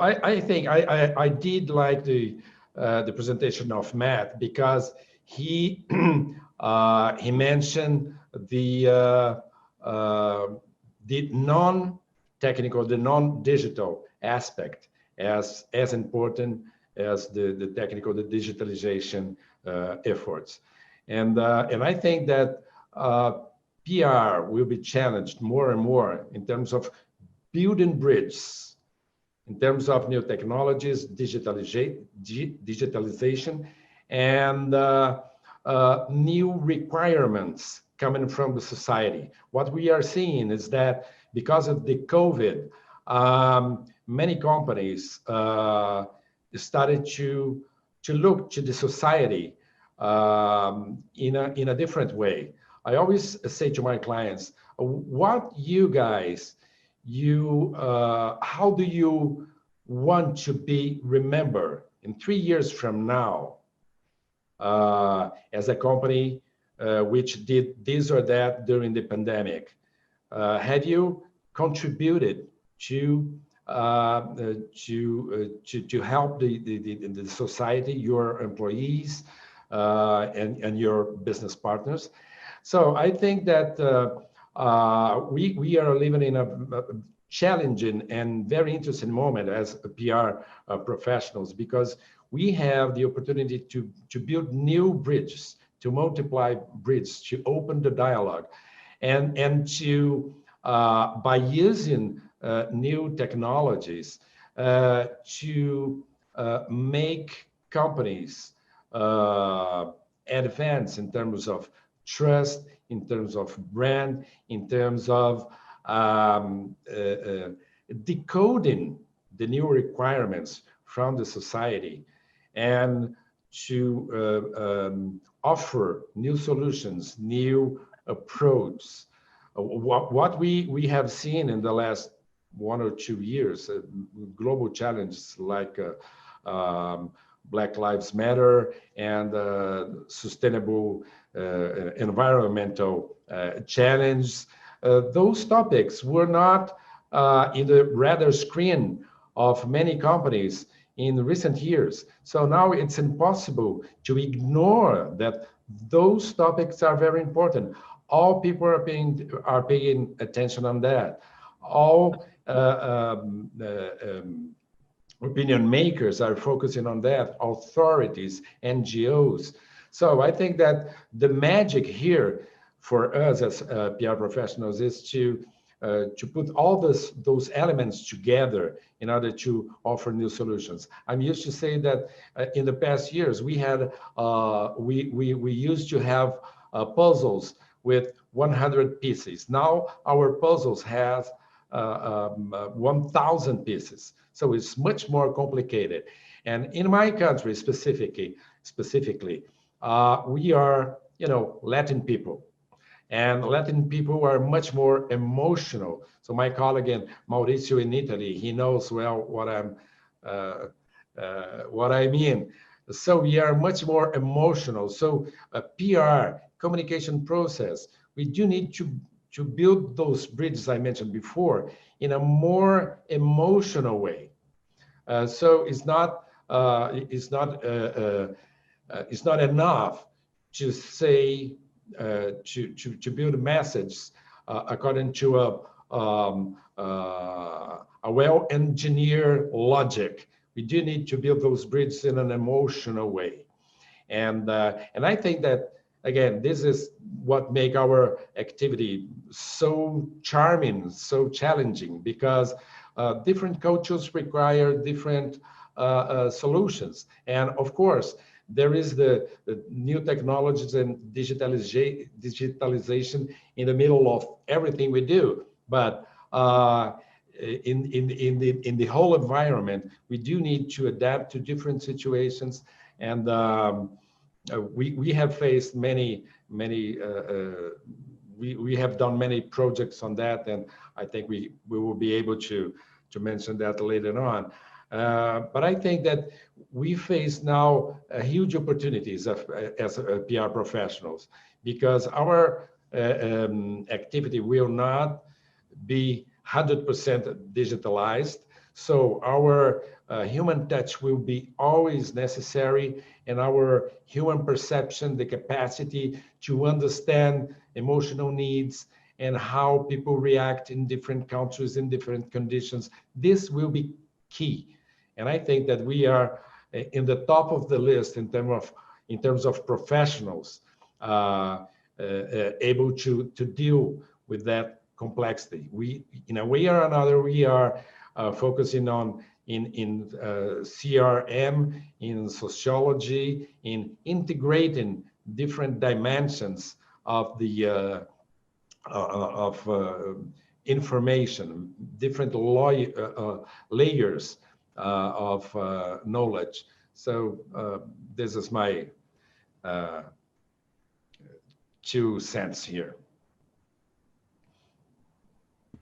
I think I did like the presentation of Matt because he he mentioned the non-technical, the non-digital aspect as important as the technical, the digitalization efforts. And I think that PR will be challenged more and more in terms of building bridges, in terms of new technologies, digitalization, and new requirements coming from the society. What we are seeing is that because of the COVID, many companies started to look to the society in a different way. I always say to my clients, what you guys, how do you want to be remembered in 3 years from now as a company which did this or that during the pandemic? Have you contributed to help the society, your employees, and your business partners? So I think that we are living in a challenging and very interesting moment as PR professionals, because we have the opportunity to build new bridges, to multiply bridges, to open the dialogue, and to by using new technologies to make companies advance in terms of trust, in terms of brand, in terms of decoding the new requirements from the society, and to offer new solutions, new approaches. What we have seen in the last 1 or 2 years, global challenges like Black Lives Matter and sustainable environmental challenge, those topics were not in the radar screen of many companies in recent years. So now it's impossible to ignore that those topics are very important. All people are paying attention on that. All opinion makers are focusing on that, authorities, NGOs. So I think that the magic here for us as PR professionals is to put all those elements together in order to offer new solutions. I'm used to say that in the past years we had we used to have puzzles with 100 pieces. Now our puzzles have 1,000 pieces. So it's much more complicated. And in my country specifically, we are, Latin people. And Latin people are much more emotional. So my colleague Mauricio in Italy, he knows well what I mean. So we are much more emotional. So a PR communication process, we do need to build those bridges I mentioned before in a more emotional way. So it's not enough to say to build a message according to a well-engineered logic. We do need to build those bridges in an emotional way, and I think that again, this is what makes our activity so charming, so challenging, because different cultures require different solutions, and of course there is the new technologies and digitalization in the middle of everything we do. But in the whole environment, we do need to adapt to different situations. And we have faced many we have done many projects on that, and I think we will be able to mention that later on. But I think that we face now huge opportunities as PR professionals, because our activity will not be 100% digitalized. So our human touch will be always necessary, and our human perception, the capacity to understand emotional needs and how people react in different countries, in different conditions, this will be key. And I think that we are in the top of the list in terms of professionals able to deal with that complexity. We, in a way or another, we are focusing on in CRM, in sociology, in integrating different dimensions of the information, different layers of knowledge. So this is my 2 cents here.